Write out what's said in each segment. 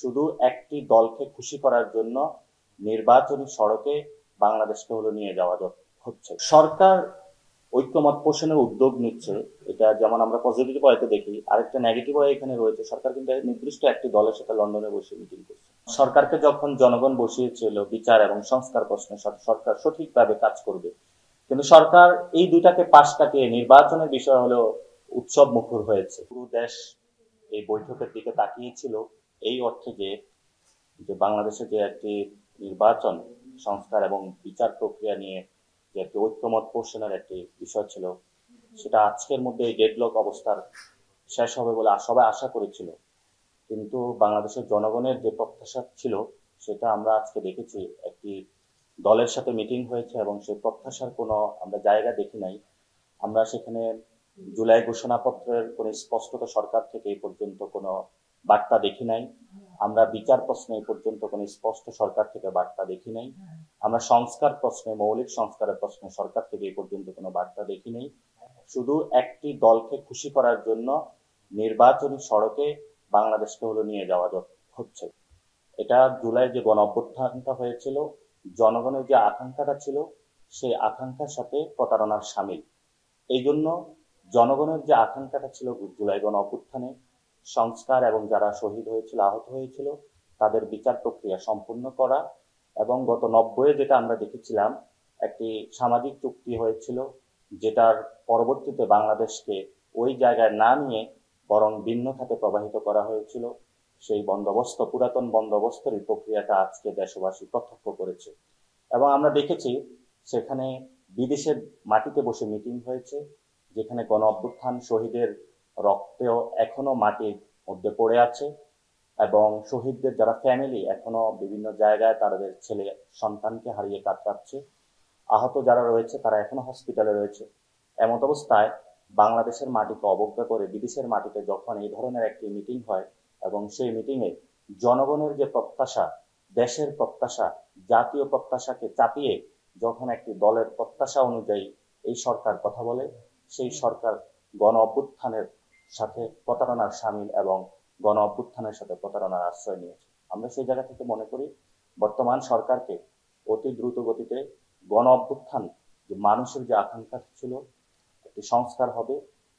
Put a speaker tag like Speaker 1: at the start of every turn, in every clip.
Speaker 1: শুধু একটি দলকে খুশি করার জন্য নির্বাচনী সড়কে বাংলাদেশকে নিয়ে যাওয়া হচ্ছে। সরকার ঐক্যমত পোষণের উদ্যোগ নিচ্ছে, এটা যেমন আমরা পজিটিভ ওয়েতে দেখি, আরেকটা নেগেটিভ ওয়ে এখানে রয়েছে। সরকার কিন্তু নির্দিষ্ট একটি দলের সাথে লন্ডনে বসে মিটিং করছে। সরকারকে যখন জনগণ বসিয়েছিল বিচার এবং সংস্কার প্রশ্নে, সরকার সঠিকভাবে কাজ করবে, কিন্তু সরকার এই দুইটাকে পাশ কাটিয়ে নির্বাচনের বিষয় হলো উৎসব মুখর হয়েছে। পুরো দেশ এই বৈঠকের দিকে তাকিয়েছিল এই অর্থে যে যে বাংলাদেশে যে একটি নির্বাচন সংস্কার এবং বিচার প্রক্রিয়া নিয়ে যে একটি ঐক্যমত পোষণের একটি বিষয় ছিল, সেটা আজকের মধ্যে এই ডেডলক অবস্থার শেষ হবে বলে সবাই আশা করেছিল। কিন্তু বাংলাদেশের জনগণের যে প্রত্যাশা ছিল সেটা আমরা আজকে দেখেছি, একটি দলের সাথে মিটিং হয়েছে এবং সেই প্রত্যাশার কোনো আমরা জায়গা দেখি নাই। আমরা সেখানে জুলাই ঘোষণাপত্রের কোনো স্পষ্টতা সরকার থেকে এই পর্যন্ত কোনো বার্তা দেখি নাই। আমরা বিচার প্রশ্নে এই পর্যন্ত কোনো স্পষ্ট সরকার থেকে বার্তা দেখি নাই। আমরা সংস্কার প্রশ্নে, মৌলিক সংস্কারের প্রশ্নে সরকার থেকে এই পর্যন্ত কোনো বার্তা দেখি নাই। শুধু একটি দলকে খুশি করার জন্য নির্বাচনী সড়কে বাংলাদেশকে নিয়ে যাওয়া হচ্ছে। এটা জুলাই যে গণ অভ্যুত্থানটা হয়েছিল, জনগণের যে আকাঙ্ক্ষাটা ছিল, সেই আকাঙ্ক্ষার সাথে প্রতারণার সামিল। এই জন্য জনগণের যে আকাঙ্ক্ষাটা ছিল জুলাই গণ অভ্যুত্থানে সংস্কার এবং যারা শহীদ হয়েছিল, আহত হয়েছিল, তাদের বিচার প্রক্রিয়া সম্পূর্ণ করা, এবং গত 90-এ যেটা আমরা দেখেছিলাম, একটি সামাজিক চুক্তি হয়েছিল যেটার পরবর্তীতে বাংলাদেশকে ওই জায়গায় না নিয়ে বরং ভিন্ন খাতে প্রবাহিত করা হয়েছিল। সেই বন্দোবস্ত, পুরাতন বন্দোবস্তের প্রক্রিয়াটা আজকে দেশবাসী প্রত্যক্ষ করেছে। এবং আমরা দেখেছি সেখানে বিদেশের মাটিতে বসে মিটিং হয়েছে, যেখানে গণ অভ্যুত্থান শহীদের রক্তেও এখনো মাটির মধ্যে পড়ে আছে, এবং শহীদদের যারা ফ্যামিলি এখনো বিভিন্ন জায়গায় তাদের ছেলে সন্তানকে হারিয়ে কাতরাচ্ছে, আহত যারা রয়েছে তারা এখনো হসপিটালে রয়েছে। এমত অবস্থায় বাংলাদেশের মাটিকে অবজ্ঞা করে বিদেশের মাটিতে যখন এই ধরনের একটি মিটিং হয়, এবং সেই মিটিংয়ে জনগণের যে প্রত্যাশা, দেশের প্রত্যাশা, জাতীয় প্রত্যাশাকে চাপিয়ে যখন একটি দলের প্রত্যাশা অনুযায়ী এই সরকার কথা বলে, সেই সরকার গণ অভ্যুত্থানের সাথে প্রতারণার সামিল এবং গণ অভ্যুত্থানের সাথে প্রতারণার আশ্রয় নিয়েছে। আমরা সেই জায়গা থেকে মনে করি বর্তমান সরকারকে অতি দ্রুত গতিতে গণ অভ্যুত্থান, যে মানুষের যে আকাঙ্ক্ষা ছিল, একটি সংস্কার হবে,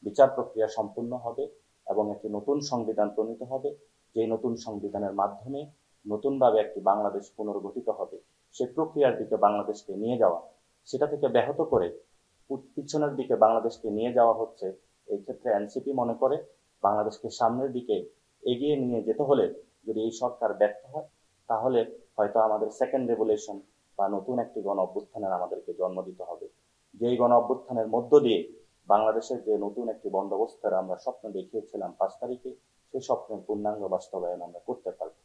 Speaker 1: বিচার প্রক্রিয়া সম্পূর্ণ হবে এবং একটি নতুন সংবিধান প্রণীত হবে, যে নতুন সংবিধানের মাধ্যমে নতুনভাবে একটি বাংলাদেশ পুনর্গঠিত হবে, সে প্রক্রিয়ার দিকে বাংলাদেশকে নিয়ে যাওয়া, সেটা থেকে ব্যাহত করে পিছনের দিকে বাংলাদেশকে নিয়ে যাওয়া হচ্ছে। এই ক্ষেত্রে এনসিপি মনে করে বাংলাদেশকে সামনের দিকে এগিয়ে নিয়ে যেতে হলে যদি এই সরকার ব্যর্থ হয়, তাহলে হয়তো আমাদের সেকেন্ড রেভলিউশন বা নতুন একটি গণ অভ্যুত্থানের আমাদেরকে জন্ম দিতে হবে, যেই গণ অভ্যুত্থানের মধ্য দিয়ে বাংলাদেশের যে নতুন একটি বন্দোবস্তের আমরা স্বপ্ন দেখিয়েছিলাম 5 তারিখে, সেই স্বপ্নের পূর্ণাঙ্গ বাস্তবায়ন আমরা করতে পারব।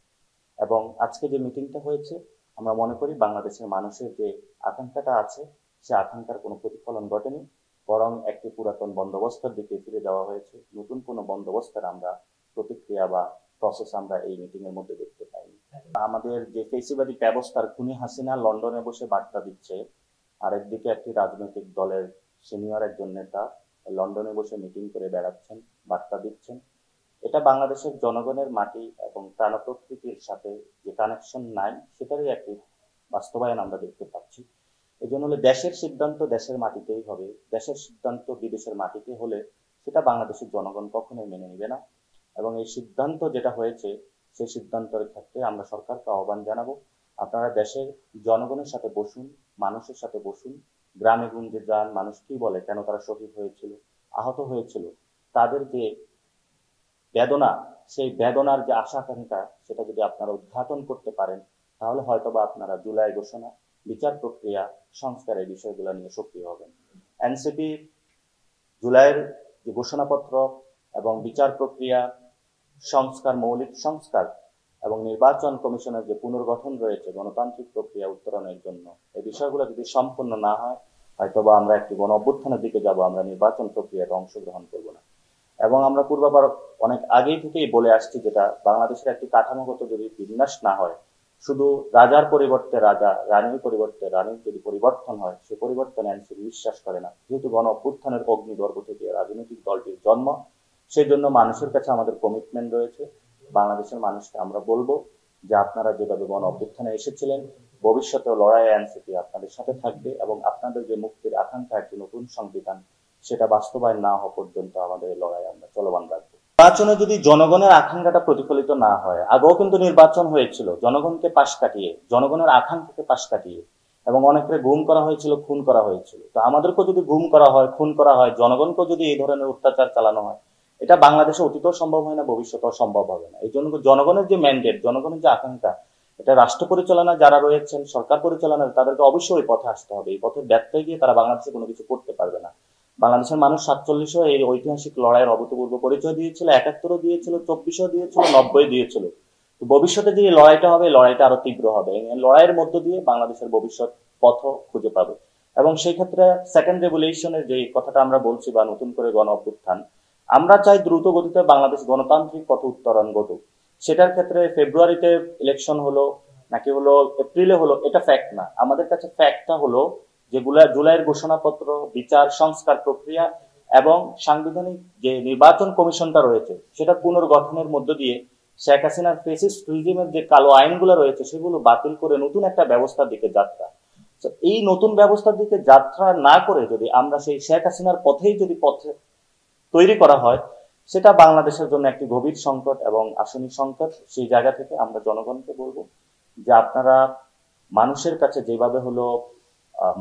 Speaker 1: এবং আজকে যে মিটিংটা হয়েছে, আমরা মনে করি বাংলাদেশের মানুষের যে আকাঙ্ক্ষাটা আছে, সে আকাঙ্ক্ষার কোনো প্রতিফলন ঘটেনি, বরং একটি পুরাতন বন্দোবস্তের দিকে ফিরে যাওয়া হয়েছে। নতুন কোনো বন্দোবস্তের আমরা প্রতিক্রিয়া বা প্রসেস আমরা এই মিটিং এর মধ্যে দেখতে পাইনি। আমাদের যে ফেসিবাদী ব্যবস্থার খুনি হাসিনা লন্ডনে বসে বার্তা দিচ্ছে, আরেকদিকে একটি রাজনৈতিক দলের সিনিয়র একজন নেতা লন্ডনে বসে মিটিং করে বেড়াচ্ছেন, বার্তা দিচ্ছেন। এটা বাংলাদেশের জনগণের মাটি এবং প্রাণ প্রকৃতির সাথে যে কানেকশন নাই, সেটারই একটি বাস্তবায়ন আমরা দেখতে পাচ্ছি। এই জন্য দেশের সিদ্ধান্ত দেশের মাটিতেই হবে, দেশের সিদ্ধান্ত বিদেশের মাটিতে হলে সেটা বাংলাদেশের জনগণ কখনোই মেনে নিবে না। এবং এই সিদ্ধান্ত যেটা হয়েছে, সেই সিদ্ধান্তের ক্ষেত্রে আমরা সরকারকে আহ্বান জানাবো, আপনারা দেশের জনগণের সাথে বসুন, মানুষের সাথে বসুন, গ্রামে গঞ্জে যান, মানুষ কি বলে, কেন তারা শহীদ হয়েছিল, আহত হয়েছিল, তাদের যে বেদনা, সেই বেদনার যে আশা আকাঙ্ক্ষা, সেটা যদি আপনারা উদ্ঘাটন করতে পারেন, তাহলে হয়তোবা আপনারা জুলাই ঘোষণা, বিচার প্রক্রিয়া, সংস্কারের বিষয়গুলো নিয়ে সক্রিয় হবেন। এনসিপি জুলাইয়ের যে ঘোষণাপত্র এবং বিচার প্রক্রিয়া, সংস্কার, মৌলিক সংস্কার এবং নির্বাচন কমিশনের যে পুনর্গঠন রয়েছে গণতান্ত্রিক প্রক্রিয়া উত্তরণের জন্য, এই বিষয়গুলো যদি সম্পূর্ণ না হয়, হয়তোবা আমরা একটি গণ অভ্যুত্থানের দিকে যাব, আমরা নির্বাচন প্রক্রিয়াতে অংশগ্রহণ করব না। এবং আমরা পূর্বাবার অনেক আগেই থেকেই বলে আসছি, যেটা বাংলাদেশের একটি কাঠামোগত যদি বিন্যাস না হয়, শুধু রাজার পরিবর্তে রাজা, রানীর পরিবর্তে রানীর যদি পরিবর্তন হয়, সে পরিবর্তন এনসিপি বিশ্বাস করে না। যেহেতু গণ অভ্যুত্থানের অগ্নিগর্ভ থেকে রাজনৈতিক দলটির জন্ম, সেই জন্য মানুষের কাছে আমাদের কমিটমেন্ট রয়েছে বাংলাদেশের মানুষকে আমরা বলবো যে আপনারা যেভাবে গণ অভ্যুত্থানে এসেছিলেন, ভবিষ্যতেও লড়াই এনসিপি আপনাদের সাথে থাকবে এবং আপনাদের যে মুক্তির আকাঙ্ক্ষা একটি নতুন সংবিধান সেটা বাস্তবায়ন না হওয়া পর্যন্ত আমাদের এই লড়াই আমরা চলমান রাখবো। নির্বাচনে যদি জনগণের আকাঙ্ক্ষাটা প্রতিফলিত না হয়, আগেও কিন্তু নির্বাচন হয়েছিল জনগণকে পাশ কাটিয়ে, জনগণের আকাঙ্ক্ষাকে পাশ কাটিয়ে, এবং অনেকের গুম করা হয়েছিল, খুন করা হয়েছিল। তো আমাদেরকেও যদি গুম করা হয়, খুন করা হয়, জনগণকেও যদি এই ধরনের অত্যাচার চালানো হয়, এটা বাংলাদেশে অতীতেও সম্ভব হয় না, ভবিষ্যতেও সম্ভব হবে না। এই জন্য জনগণের যে ম্যান্ডেট, জনগণের যে আকাঙ্ক্ষা, এটা রাষ্ট্র পরিচালনা যারা রয়েছেন, সরকার পরিচালনা, তাদেরকে অবশ্যই ওই পথে আসতে হবে। এই পথে ব্যর্থ হয়ে গিয়ে তারা বাংলাদেশে কোনো কিছু করতে পারবে না। বাংলাদেশের মানুষ 47-ও এই ঐতিহাসিক লড়াইয়ের অভূতপূর্ব পরিচয় দিয়েছিল, 71-ও দিয়েছিল, 24-ও দিয়েছিল, 90-ও দিয়েছিল। ভবিষ্যতে যে লড়াইটা হবে, লড়াইটা আরো তীব্র হবে। এই লড়াইয়ের মধ্য দিয়ে বাংলাদেশের ভবিষ্যৎ পথ খুঁজে পাবে। এবং সেই ক্ষেত্রে সেকেন্ড রেভলিউশনের যে কথাটা আমরা বলছি বা নতুন করে গণ অভ্যুত্থান, আমরা চাই দ্রুত গতিতে বাংলাদেশ গণতান্ত্রিক পথ উত্তরণ ঘটুক। সেটার ক্ষেত্রে ফেব্রুয়ারিতে ইলেকশন হলো নাকি হলো এপ্রিলে হলো, এটা ফ্যাক্ট না। আমাদের কাছে ফ্যাক্টটা হলো যেগুলা জুলাইয়ের ঘোষণাপত্র, বিচার সংস্কার প্রক্রিয়া এবং সাংবিধানিক যে নির্বাচন কমিশনটা রয়েছে সেটা পুনর্গঠনের মধ্য দিয়ে শেখ হাসিনার ফেসিস্ট রিজিমের যে কালো আইনগুলো রয়েছে সেগুলো বাতিল করে নতুন একটা ব্যবস্থার দিকে যাত্রা। এই নতুন ব্যবস্থার দিকে যাত্রা না করে যদি আমরা সেই শেখ হাসিনার পথেই যদি পথে তৈরি করা হয়, সেটা বাংলাদেশের জন্য একটি গভীর সংকট এবং আসন্ন সংকট। সেই জায়গা থেকে আমরা জনগণকে বলবো যে আপনারা মানুষের কাছে যেভাবে হলো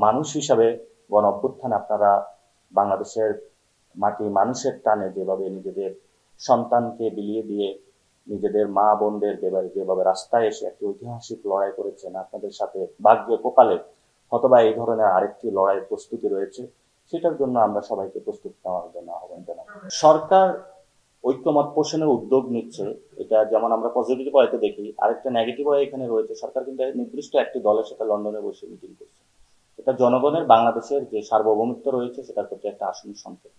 Speaker 1: মানুষ হিসাবে গণ অভ্যুত্থানে আপনারা বাংলাদেশের মাটি মানুষের টানে যেভাবে নিজেদের সন্তানকে বিলিয়ে দিয়ে, নিজেদের মা বোনদের যেভাবে রাস্তায় এসে একটি ঐতিহাসিক লড়াই করেছেন, আপনাদের সাথে ভাগ্যে কপালে অথবা এই ধরনের আরেকটি লড়াইয়ের প্রস্তুতি রয়েছে, সেটার জন্য আমরা সবাইকে প্রস্তুত নেওয়ার জন্য আহ্বান জানাই। সরকার ঐক্যমত পোষণের উদ্যোগ নিচ্ছে, এটা যেমন আমরা পজিটিভ ওয়েতে দেখি, আরেকটা নেগেটিভ ওয়ে এখানে রয়েছে। সরকার কিন্তু নির্দিষ্ট একটি দলের সাথে লন্ডনে বসে মিটিং করছে। এটা জনগণের বাংলাদেশের যে সার্বভৌমত্ব রয়েছে সেটার প্রতি একটা আসন্ন সংকেত,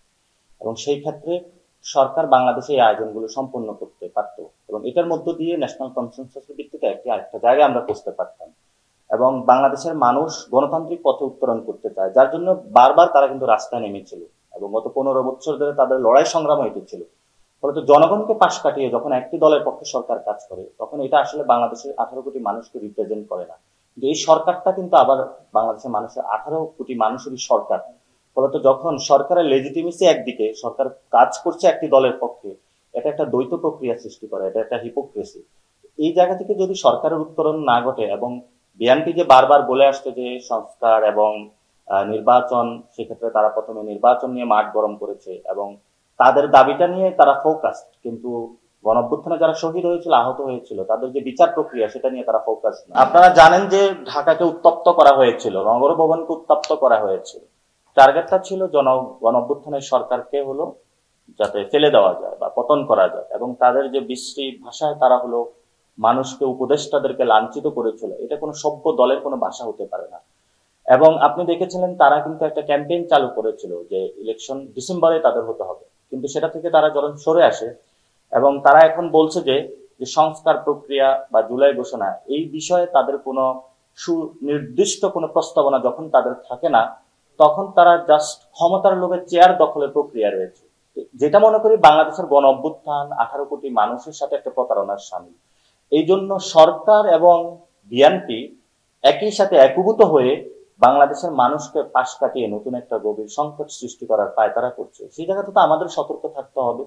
Speaker 1: এবং সেই ক্ষেত্রে সরকার বাংলাদেশে এই আয়োজনগুলো সম্পন্ন করতে পারত এবং এটার মধ্য দিয়ে ন্যাশনাল কনসেনসাসের ভিত্তিতে আরেকটা জায়গায় আমরা পৌঁছতে পারতাম। এবং বাংলাদেশের মানুষ গণতান্ত্রিক পথে উত্তরণ করতে চায়, যার জন্য বারবার তারা কিন্তু রাস্তায় নেমেছিল এবং গত 15 বছর ধরে তাদের লড়াই সংগ্রাম এটি ছিল। ফলত জনগণকে পাশ কাটিয়ে যখন একটি দলের পক্ষে সরকার কাজ করে, তখন এটা আসলে বাংলাদেশের 18 কোটি মানুষকে রিপ্রেজেন্ট করে না। কিন্তু এই সরকারটা কিন্তু আবার বাংলাদেশের মানুষের 18 কোটি মানুষেরই সরকার। ফলত যখন সরকারের লেজিটিমেসি একদিকে, সরকার কাজ করছে একটি দলের পক্ষে, এটা একটা দ্বৈত প্রক্রিয়া সৃষ্টি করে, এটা একটা হিপোক্রেসি। এই জায়গা থেকে যদি সরকারের উত্তরণ না ঘটে, এবং বিএনপি যে বারবার বলে আসছে যে সংস্কার এবং নির্বাচন, সেক্ষেত্রে তারা প্রথমে নির্বাচন নিয়ে মাঠ গরম করেছে এবং তাদের দাবিটা নিয়ে তারা ফোকাস, কিন্তু গণঅভ্যুত্থানে যারা শহীদ হয়েছিল, আহত হয়েছিল, তাদের যে বিচার প্রক্রিয়া সেটা নিয়ে তারা ফোকাস না। আপনারা জানেন যে ঢাকাকে উত্তপ্ত করা হয়েছিল, নগর ভবনকে উত্তপ্ত করা হয়েছিল। টার্গেটটা ছিল গণঅভ্যুত্থানের সরকারকে হলো যাতে ফেলে দেওয়া যায় বা পতন করা যায়, এবং তাদের যে বিশ্রী ভাষায় তারা হলো মানুষকে, উপদেষ্টাদেরকে লাঞ্ছিত করেছিল। এটা কোনো সভ্য দলের কোনো ভাষা হতে পারে না। এবং আপনি দেখেছিলেন তারা কিন্তু একটা ক্যাম্পেইন চালু করেছিল যে ইলেকশন ডিসেম্বরে তাদের হতে হবে, কিন্তু সেটা থেকে তারা যখন সরে আসে এবং তারা এখন বলছে যে সংস্কার প্রক্রিয়া বা জুলাই ঘোষণা, এই বিষয়ে তাদের কোনো সুনির্দিষ্ট কোনো প্রস্তাবনা যখন তাদের থাকে না, তখন তারা জাস্ট ক্ষমতার লোভে চেয়ার দখলের প্রক্রিয়া রয়েছে। যেটা মনে করি বাংলাদেশের গণ অভ্যুত্থান 18 কোটি মানুষের সাথে একটা প্রতারণার সামিল। এই জন্য সরকার এবং বিএনপি একই সাথে একীভূত হয়ে বাংলাদেশের মানুষকে পাশ কাটিয়ে নতুন একটা গভীর সংকট সৃষ্টি করার পায়তারা করছে। সেই জায়গাতে তো আমাদের সতর্ক থাকতে হবে।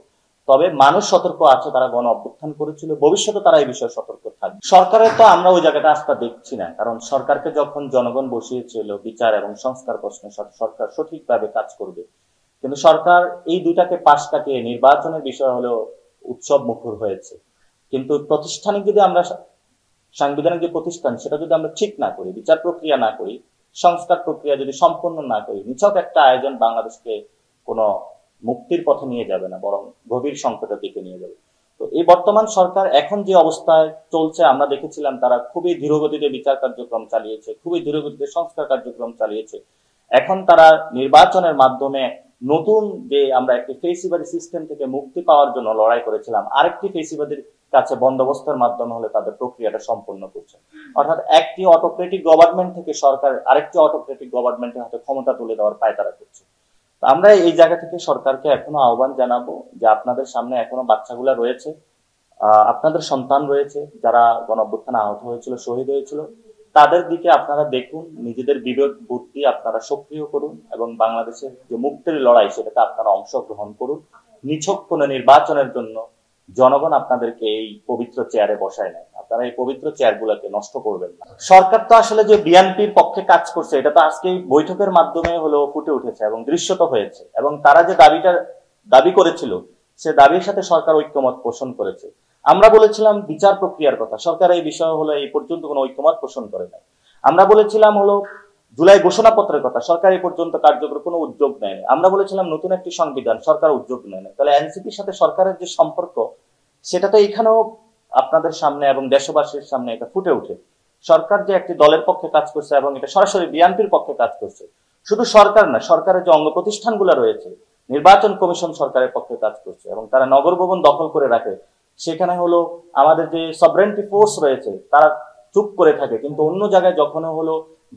Speaker 1: তবে মানুষ সতর্ক আছে, তারা গণ অভ্যুত্থান করেছিল, ভবিষ্যতে তারা এই বিষয়ে সতর্ক থাকবে। সরকারের তো আমরা ওই জায়গাটা আস্থা দেখছি না, কারণ সরকারকে যখন জনগণ বসিয়েছিল বিচার এবং সংস্কার প্রশ্নে, সরকার সঠিকভাবে কাজ করবে। কিন্তু সরকার এই দুইটাকে পাশ কাটিয়ে নির্বাচনের বিষয় হলেও উৎসব মুখর হয়েছে। কিন্তু প্রাতিষ্ঠানিক যদি আমরা, সাংবিধানিক যে প্রতিষ্ঠান সেটা যদি আমরা ঠিক না করি, বিচার প্রক্রিয়া না করি, সংস্কার প্রক্রিয়া যদি সম্পন্ন না করি, নিছক একটা আয়োজন বাংলাদেশকে কোনো মুক্তির পথে নিয়ে যাবে না, বরং গভীর সংকটের দিকে নিয়ে যাবে। তো এই বর্তমান সরকার এখন যে অবস্থায় চলছে, আমরা দেখেছিলাম তারা খুবই ধীরগতিতে বিচার কার্যক্রম চালিয়েছে, খুবই ধীরগতিতে সংস্কার কার্যক্রম চালিয়েছে। এখন তারা নির্বাচনের মাধ্যমে নতুন যে আমরা একটি ফেসিবাদী সিস্টেম থেকে মুক্তি পাওয়ার জন্য লড়াই করেছিলাম, আরেকটি ফেসিবাদীর কাছে বন্দোবস্তের মাধ্যমে হলে তাদের প্রক্রিয়াটা সম্পন্ন করছে। অর্থাৎ একটি অটোক্রেটিক গভর্নমেন্ট থেকে সরকার আরেকটি অটোক্রেটিক গভর্নমেন্টের হাতে ক্ষমতা তুলে দেওয়ার পায়তারা করছে। আমরা এই জায়গা থেকে সরকারকে এখনো আহ্বান জানাবো যে আপনাদের সামনে এখনো বাচ্চাগুলা রয়েছে, আপনাদের সন্তান রয়েছে যারা গণঅভ্যুত্থানে আহত হয়েছিল, শহীদ হয়েছিল, তাদের দিকে আপনারা দেখুন, নিজেদের বিবেক বুদ্ধি আপনারা সক্রিয় করুন এবং বাংলাদেশের যে মুক্তির লড়াই সেটাতে আপনারা অংশগ্রহণ করুন। নিছক কোনো নির্বাচনের জন্য জনগণ আপনাদেরকে এই পবিত্র চেয়ারে বসায় নেয়, আপনারা এই পবিত্র চেয়ারগুলোকে নষ্ট করবেন না। সরকার তো আসলে যে বিএনপির পক্ষে কাজ করছে এটা তো আজকে বৈঠকের মাধ্যমে হলো ফুটে উঠেছে এবং দৃশ্যত হয়েছে, এবং তারা যে দাবি করেছিল সে দাবির সাথে সরকার ঐক্যমত পোষণ করেছে। আমরা বলেছিলাম বিচার প্রক্রিয়ার কথা, সরকার এই বিষয়ে হলো এই পর্যন্ত কোনো ঐক্যমত পোষণ করে নাই। আমরা বলেছিলাম হলো জুলাই ঘোষণাপত্রের কথা, সরকার এই পর্যন্ত কার্যকর কোনো উদ্যোগ নেয়নি। আমরা বলেছিলাম নতুন একটি সংবিধান, সরকার উদ্যোগ নেয়নি। তাহলে এনসিপির সাথে সরকারের যে সম্পর্ক সেটা তো এখানেও আপনাদের সামনে এবং দেশবাসীর সামনে এটা ফুটে ওঠে। সরকার যে একটি দলের পক্ষে কাজ করছে এবং এটা সরাসরি বিএনপির পক্ষে কাজ করছে। শুধু সরকার না, সরকারের যে অঙ্গ প্রতিষ্ঠানগুলো রয়েছে, নির্বাচন কমিশন সরকারের পক্ষে কাজ করছে এবং তারা নগর ভবন দখল করে রাখে। সেখানে হলো আমাদের যে সবরেন্টি ফোর্স রয়েছে তারা চুপ করে থাকে, কিন্তু অন্য জায়গায় যখন হলো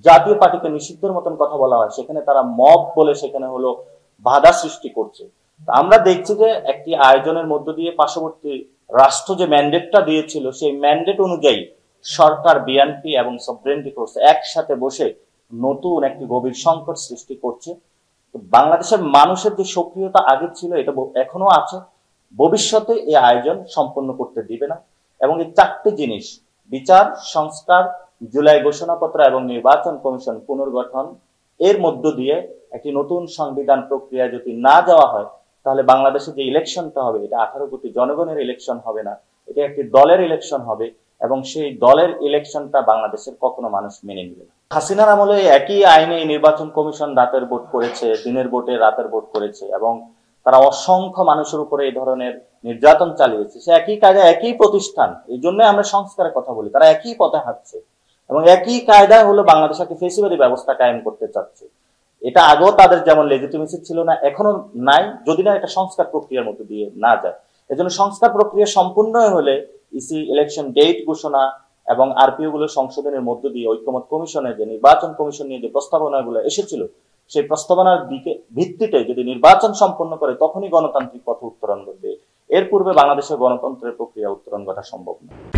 Speaker 1: জাতীয় পার্টিকে নিষিদ্ধের মতন কথা বলা হয় সেখানে তারা মব বলে সেখানে হলো বাধা সৃষ্টি করছে। আমরা দেখছি যে একটি আয়োজনের মধ্য দিয়ে পার্শ্ববর্তী রাষ্ট্র যে ম্যান্ডেটটা দিয়েছিল সেই ম্যান্ডেট অনুযায়ী সরকার, বিএনপি এবং সবরেন্টি ফোর্স একসাথে বসে নতুন একটি গভীর সংকট সৃষ্টি করছে। বাংলাদেশের মানুষের যে সক্রিয়তা আগে ছিল এটা এখনো আছে, ভবিষ্যতে এই আয়োজন সম্পন্ন করতে দিবে না। এবং এই চারটি জিনিস, বিচার, সংস্কার, জুলাই ঘোষণাপত্র এবং নির্বাচন কমিশন পুনর্গঠন, এর মধ্য দিয়ে একটি নতুন সংবিধান প্রক্রিয়া যদি না যাওয়া হয় তাহলে বাংলাদেশে যে ইলেকশনটা হবে এটা 18 কোটি জনগণের ইলেকশন হবে না, এটা একটি দলের ইলেকশন হবে এবং সেই দলের ইলেকশনটা বাংলাদেশের কখনো মানুষ মেনে নেবে না। হাসিনার আমলে একই আইনে নির্বাচন কমিশন রাতের ভোট করেছে, দিনের ভোটে রাতের ভোট করেছে এবং তারা অসংখ্য মানুষের উপরে এই ধরনের নির্যাতন চালিয়েছে। সে একই কাজে একই প্রতিষ্ঠান, এই জন্য আমরা সংস্কারের কথা বলি, তারা একই পথে হাঁটছে এবং একই কায়দায় হলো বাংলাদেশ একটা ফেসিবাদী ব্যবস্থা কায়েম করতে চাচ্ছে। এটা আগেও তাদের যেমন লেজিটিমেসি ছিল না, এখনো নাই, যদি না এটা সংস্কার প্রক্রিয়ার মধ্যে দিয়ে না যায়। এজন্য সংস্কার প্রক্রিয়া সম্পূর্ণ হলে ইসি ইলেকশন ডেট ঘোষণা এবং আরপিও গুলো সংশোধনের মধ্য দিয়ে ঐক্যমত কমিশনের যে নির্বাচন কমিশন নিয়ে যে প্রস্তাবনাগুলো এসেছিল সেই প্রস্তাবনার দিকে ভিত্তিতে যদি নির্বাচন সম্পন্ন করে তখনই গণতান্ত্রিক পথ উত্তরণ ঘটবে। এর পূর্বে বাংলাদেশের গণতন্ত্রের প্রক্রিয়া উত্তরণ ঘটা সম্ভব নয়।